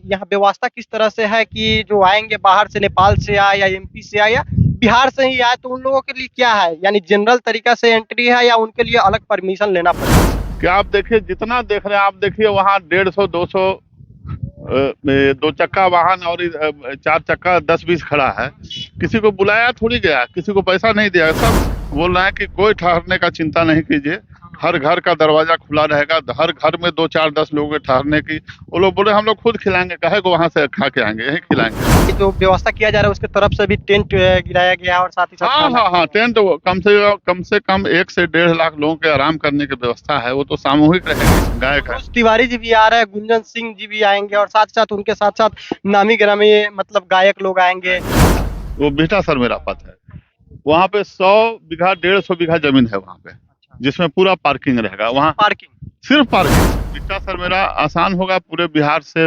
यहाँ व्यवस्था किस तरह से है कि जो आएंगे बाहर से, नेपाल से आए या एमपी से आए या बिहार से ही आए, तो उन लोगों के लिए क्या है, यानी जनरल तरीका से एंट्री है या उनके लिए अलग परमिशन लेना पड़ेगा? क्या आप देखिए, जितना देख रहे हैं आप देखिए, वहाँ 150-200 दो चक्का वाहन और 4 चक्का 10-20 खड़ा है। किसी को बुलाया थोड़ी गया, किसी को पैसा नहीं दिया। सब बोल रहे हैं कि कोई ठहरने का चिंता नहीं कीजिए, हर घर का दरवाजा खुला रहेगा, हर घर में 2-4-10 लोग ठहरने की। वो लोग बोले हम लोग खुद खिलाएंगे, कहे को वहां से खा के आएंगे, यही खिलाएंगे। ये जो व्यवस्था किया जा रहा है उसके तरफ से भी टेंट गिराया गया है और साथ ही साथ हाँ, टेंट कम से कम 1 से 1.5 लाख लोगों के आराम करने की व्यवस्था है। वो तो सामूहिक रहेगी। गायक है तिवारी जी भी आ रहे हैं, गुंजन सिंह जी भी आएंगे और साथ साथ उनके साथ साथ नामी गिरामी मतलब गायक लोग आएंगे। वो बिहटा सर मेरा पथ है, वहाँ पे 100 बीघा 150 बीघा जमीन है वहाँ पे, जिसमें पूरा पार्किंग रहेगा। वहाँ पार्किंग, सिर्फ पार्किंग। बिहटा सर मेरा आसान होगा, पूरे बिहार से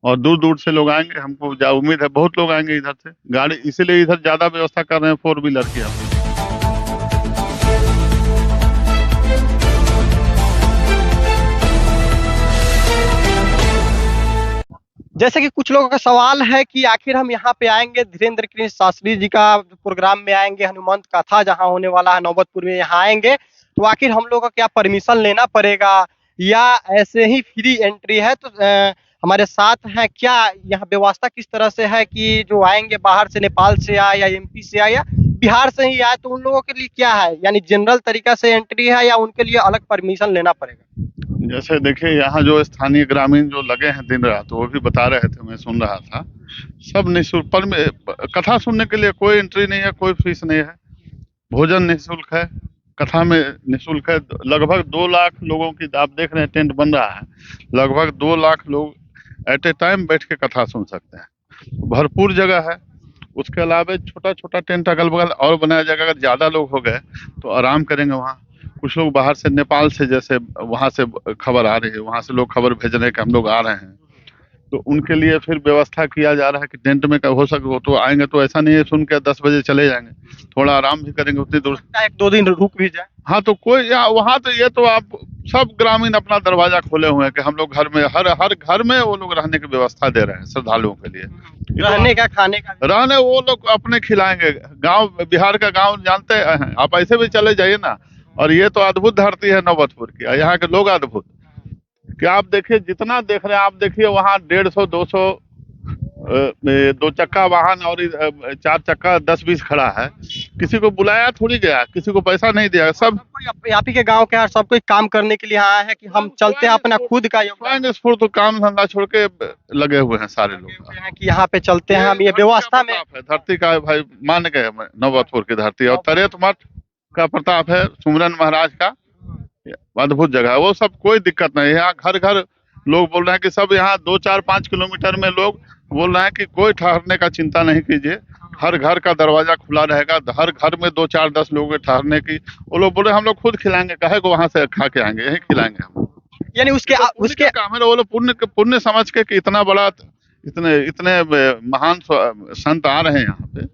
और दूर दूर से लोग आएंगे। हमको उम्मीद है बहुत लोग आएंगे इधर से गाड़ी, इसीलिए इधर ज्यादा व्यवस्था कर रहे हैं 4 व्हीलर की हम। जैसे कि कुछ लोगों का सवाल है कि आखिर हम यहाँ पे आएंगे, धीरेन्द्र कृष्ण शास्त्री जी का प्रोग्राम में आएंगे, हनुमंत कथा जहाँ होने वाला है नौबतपुर में, यहाँ आएंगे तो आखिर हम लोगों को क्या परमिशन लेना पड़ेगा या ऐसे ही फ्री एंट्री है? तो हमारे साथ हैं, क्या यहाँ व्यवस्था किस तरह से है कि जो आएंगे बाहर से, नेपाल से आए या एमपी से आए या बिहार से ही आए, तो उन लोगों के लिए क्या है, यानी जनरल तरीका से एंट्री है या उनके लिए अलग परमिशन लेना पड़ेगा? जैसे देखिए, यहाँ जो स्थानीय ग्रामीण जो लगे हैं दिन रात, वो भी बता रहे थे, मैं सुन रहा था, सब निःशुल्क। पर कथा सुनने के लिए कोई एंट्री नहीं है, कोई फीस नहीं है, भोजन निःशुल्क है, कथा में निःशुल्क है। लगभग 2 लाख लोगों की, आप देख रहे हैं टेंट बन रहा है, लगभग 2 लाख लोग एट ए टाइम बैठ के कथा सुन सकते हैं। भरपूर जगह है। उसके अलावा छोटा छोटा टेंट अगल बगल और बनाया जाएगा। अगर ज्यादा लोग हो गए तो आराम करेंगे वहाँ। कुछ लोग बाहर से, नेपाल से, जैसे वहां से खबर आ रही है, वहां से लोग खबर भेज रहे हैं कि हम लोग आ रहे हैं, तो उनके लिए फिर व्यवस्था किया जा रहा है कि टेंट में हो सके हो तो आएंगे। तो ऐसा नहीं है सुन के 10 बजे चले जाएंगे, थोड़ा आराम भी करेंगे उतनी दूर। 1-2 दिन रुक भी जाए। हाँ, तो कोई वहाँ तो ये तो आप सब ग्रामीण अपना दरवाजा खोले हुए हैं कि हम लोग घर में, हर घर में वो लोग रहने की व्यवस्था दे रहे हैं श्रद्धालुओं के लिए। रहने का, खाने का, रहने वो लोग अपने खिलाएंगे। गांव, बिहार का गांव जानते हैं आप, ऐसे भी चले जाइए ना। और ये तो अद्भुत धरती है नौबतपुर की, यहाँ के लोग अद्भुत। क्या आप देखिए, जितना देख रहे हैं आप देखिए, वहाँ 150-200 दो चक्का वाहन और 4 चक्का 10-20 खड़ा है। किसी को बुलाया थोड़ी गया, किसी को पैसा नहीं दिया। सब कोई आप ही के गांव के, सब कोई काम करने के लिए आए हैं कि हम चलते हैं अपना खुद का स्वयं स्फूर्त, तो काम धंधा छोड़ के लगे हुए हैं सारे लोग कि यहाँ पे चलते हैं हम, ये व्यवस्था में है। धरती का भाई मान गए नौबतपुर की धरती, और तरेत मठ का प्रताप है, सुमरन महाराज का अद्भुत जगह है। वो सब कोई दिक्कत नहीं है। यहाँ घर घर लोग बोल रहे हैं कि सब यहाँ 2-4-5 किलोमीटर में लोग बोल रहे हैं कि कोई ठहरने का चिंता नहीं कीजिए, हर घर का दरवाजा खुला रहेगा, हर घर में 2-4-10 लोग ठहरने की। वो लोग बोले हम लोग खुद खिलाएंगे, कहे को वहां से खा के आएंगे, यही खिलाएंगे हम। यानी उसके काम है। वो लोग पुण्य समझ के कि इतना बड़ा, इतने महान संत आ रहे हैं यहाँ पे,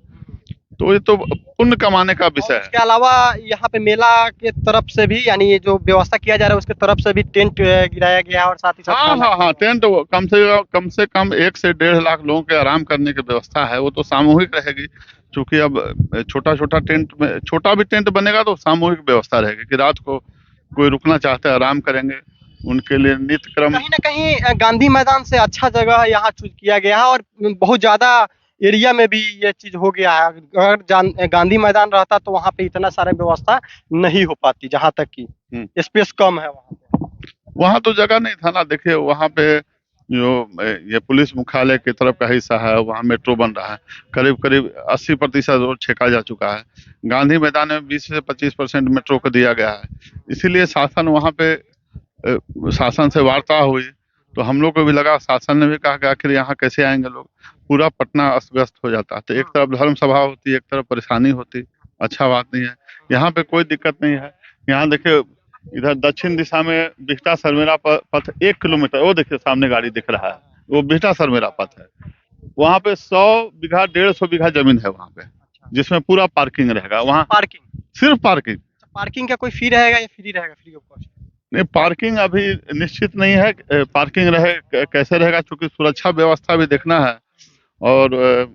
तो ये तो पुण्य कमाने का विषय है। इसके अलावा यहाँ पे मेला के तरफ से भी, यानी ये जो व्यवस्था किया जा रहा है उसके तरफ से भी टेंट गिराया गया है और साथ ही साथ हाँ, टेंट कम से कम 1 से 1.5 लाख लोगों के आराम करने की व्यवस्था है। वो तो सामूहिक रहेगी, क्योंकि अब छोटा छोटा टेंट में, छोटा भी टेंट बनेगा तो सामूहिक व्यवस्था रहेगी कि रात को कोई रुकना चाहते हैं आराम करेंगे, उनके लिए नित्य क्रम। कहीं ना कहीं गांधी मैदान से अच्छा जगह यहाँ चूज किया गया है और बहुत ज्यादा एरिया में भी ये चीज हो गया है। अगर गांधी मैदान रहता तो वहाँ पे इतना सारा व्यवस्था नहीं हो पाती, जहाँ तक की स्पेस कम है वहाँ पे। वहाँ तो जगह नहीं था ना। देखिए वहाँ पे जो ये पुलिस मुख्यालय की तरफ का हिस्सा है, वहाँ मेट्रो बन रहा है, करीब करीब 80% रोड छेका जा चुका है। गांधी मैदान में 20 से 25% मेट्रो को दिया गया है। इसीलिए शासन वहाँ पे, शासन से वार्ता हुई तो हम लोग को भी लगा, शासन ने भी कहा कि आखिर यहाँ कैसे आएंगे लोग, पूरा पटना अस्त व्यस्त हो जाता है। तो एक तरफ धर्म सभा होती, एक तरफ परेशानी होती, अच्छा बात नहीं है। यहाँ पे कोई दिक्कत नहीं है। यहाँ देखिए, इधर दक्षिण दिशा में बिहटा सरमेरा पथ 1 किलोमीटर, वो देखिए सामने गाड़ी दिख रहा है, वो बिहटा सरमेरा पथ है। वहाँ पे 100 बीघा 150 बीघा जमीन है वहाँ पे, जिसमें पूरा पार्किंग रहेगा। वहाँ पार्किंग, सिर्फ पार्किंग। पार्किंग का कोई फी रहेगा या फ्री रहेगा? Free of cost. नहीं, पार्किंग अभी निश्चित नहीं है। पार्किंग कैसे रहेगा, क्योंकि सुरक्षा व्यवस्था भी देखना है। और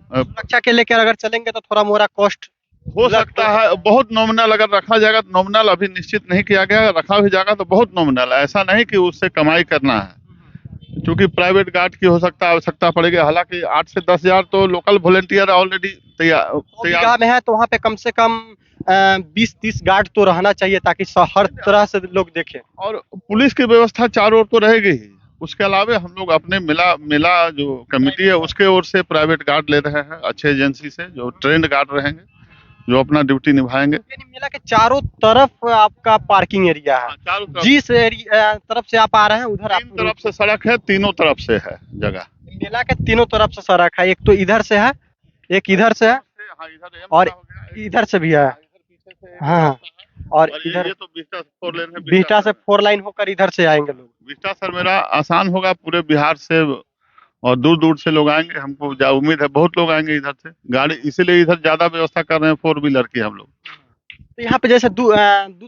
सुरक्षा के लेकर अगर चलेंगे तो थोड़ा मोरा कॉस्ट हो सकता है बहुत नॉमिनल अगर रखा जाएगा तो, नॉमिनल अभी निश्चित नहीं किया गया है, रखा भी जाएगा तो बहुत नॉमिनल है, ऐसा नहीं कि उससे कमाई करना है। क्योंकि प्राइवेट गार्ड की हो सकता है आवश्यकता पड़ेगी, हालांकि 8 से 10 हजार तो लोकल वॉलेंटियर ऑलरेडी तैयार 100 तैयार। बीघा में है तो वहाँ पे कम से कम 20-30 गार्ड तो रहना चाहिए ताकि हर तरह से लोग देखें। और पुलिस की व्यवस्था चारों ओर तो रहेगी ही। उसके अलावा हम लोग अपने मेला मेला जो कमेटी है उसके ओर से प्राइवेट गार्ड ले रहे हैं, अच्छे एजेंसी से जो ट्रेंड गार्ड रहेंगे, जो अपना ड्यूटी निभाएंगे। यानी मेला के चारों तरफ आपका पार्किंग एरिया है। चारों तरफ जिस तरफ से आप आ रहे हैं उधर तीन तरफ से सड़क है, तीनों तरफ से है जगह। मेला के तीनों तरफ से सड़क है, एक तो इधर से है, एक इधर से है हाँ, इधर और हो गया, इधर से भी है। इधर पीछे से एक हाँ, रास्ता है। और और इधर ये तो बिस्टा 4 लेन है। बिहटा से 4 लाइन होकर इधर से आएंगे लोग। बिस्टा सर मेरा आसान होगा, पूरे बिहार से और दूर दूर से लोग आएंगे, हमको उम्मीद है बहुत लोग आएंगे इधर से गाड़ी, इसीलिए इधर ज्यादा व्यवस्था कर रहे हैं 4 व्हीलर की हम लोग। तो यहाँ पे जैसे दो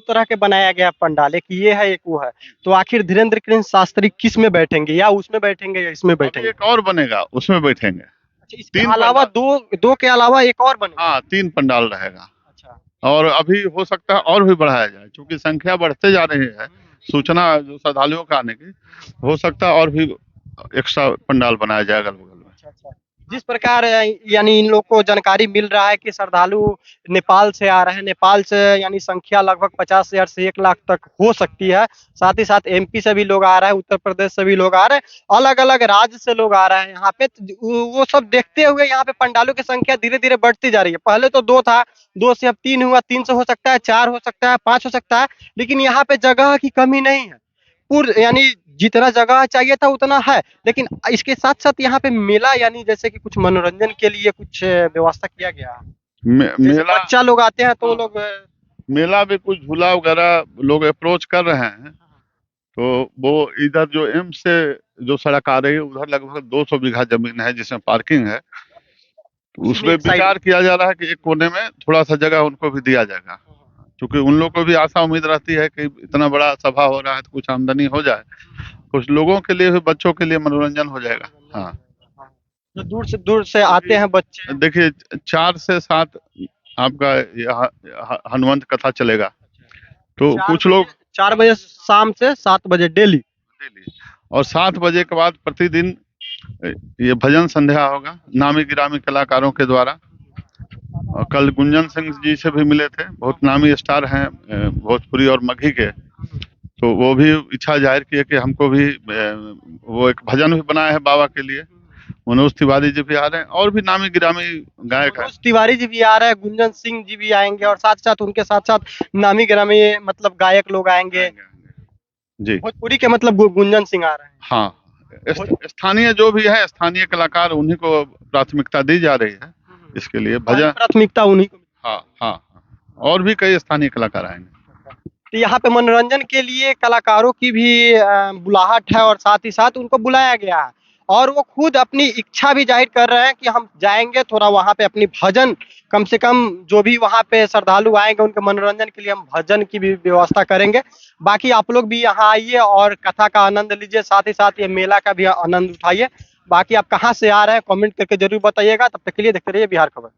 तरह के बनाया गया पंडाल, एक ये है एक वो है, तो आखिर धीरेन्द्र कृष्ण शास्त्री किस में बैठेंगे, या उसमें बैठेंगे या इसमें अभी बैठेंगे? एक और बनेगा, उसमें बैठेंगे। अच्छा, इसके 3 अलावा दो के अलावा एक और बनेगा? हाँ, 3 पंडाल रहेगा। अच्छा, और अभी हो सकता है और भी बढ़ाया जाए, क्योंकि संख्या बढ़ते जा रही है, सूचना जो श्रद्धालुओं का आने की, हो सकता है और भी एक्स्ट्रा पंडाल बनाया जाएगा अगल बगल में। अच्छा, अच्छा। जिस प्रकार यानी इन लोग को जानकारी मिल रहा है कि श्रद्धालु नेपाल से आ रहे हैं, नेपाल से यानी संख्या लगभग 50,000 से 1 लाख तक हो सकती है। साथ ही साथ एमपी से भी लोग आ रहे हैं, उत्तर प्रदेश से भी लोग आ रहे हैं, अलग-अलग राज्य से लोग आ रहे हैं यहाँ पे। तो वो सब देखते हुए यहाँ पे पंडालों की संख्या धीरे-धीरे बढ़ती जा रही है। पहले तो 2 था, 2 से अब 3 हुआ, 3 से हो सकता है 4 हो सकता है, 5 हो सकता है, लेकिन यहाँ पे जगह की कमी नहीं है। यानी जितना जगह चाहिए था उतना है, लेकिन इसके साथ साथ यहाँ पे मेला यानी जैसे कि कुछ मनोरंजन के लिए कुछ व्यवस्था किया गया है। जैसे मेला बच्चा लोग आते हैं तो वो लोग मेला में कुछ झूला वगैरह लोग अप्रोच कर रहे हैं, तो वो इधर जो एम से जो सड़क आ रही है उधर लगभग 200 बीघा जमीन है जिसमें पार्किंग है, तो उसमें एक साइड विचार किया जा रहा है कि एक कोने में थोड़ा सा जगह उनको भी दिया जाएगा, क्योंकि उन लोगों को भी आशा उम्मीद रहती है कि इतना बड़ा सभा हो रहा है तो कुछ आमदनी हो जाए, कुछ लोगों के लिए भी, बच्चों के लिए मनोरंजन हो जाएगा। हाँ, जो दूर से आते हैं बच्चे। देखिए 4 से 7 आपका यहाँ हनुमंत कथा चलेगा, तो कुछ लोग 4 बजे शाम से 7 बजे डेली। और 7 बजे के बाद प्रतिदिन ये भजन संध्या होगा नामी गिरामी कलाकारों के द्वारा। और कल गुंजन सिंह जी से भी मिले थे, बहुत नामी स्टार हैं भोजपुरी और मगही के, तो वो भी इच्छा जाहिर की है कि हमको भी वो एक भजन भी बनाया है बाबा के लिए। मनोज तिवारी जी भी आ रहे हैं और भी नामी गिरामी गायक हैं। मनोज तिवारी जी भी आ रहे हैं, गुंजन सिंह जी भी आएंगे और साथ साथ उनके साथ साथ नामी गिरामी मतलब गायक लोग आएंगे। जी, भोजपुरी के मतलब गुंजन सिंह आ रहे हैं। हाँ, स्थानीय जो भी है, स्थानीय कलाकार, उन्हीं को प्राथमिकता दी जा रही है इसके लिए। भजन प्राथमिकता उन्हीं को। हाँ हाँ, और भी कई स्थानीय कलाकार आएंगे। तो यहाँ पे मनोरंजन के लिए कलाकारों की भी बुलाहट है और साथ ही साथ उनको बुलाया गया है और वो खुद अपनी इच्छा भी जाहिर कर रहे हैं कि हम जाएंगे थोड़ा वहाँ पे अपनी भजन, कम से कम जो भी वहाँ पे श्रद्धालु आएंगे उनके मनोरंजन के लिए हम भजन की भी व्यवस्था करेंगे। बाकी आप लोग भी यहाँ आइए और कथा का आनंद लीजिए, साथ ही साथ ये मेला का भी आनंद उठाइए। बाकी आप कहाँ से आ रहे हैं कमेंट करके जरूर बताइएगा। तब तक के लिए देखते रहिए बिहार खबर।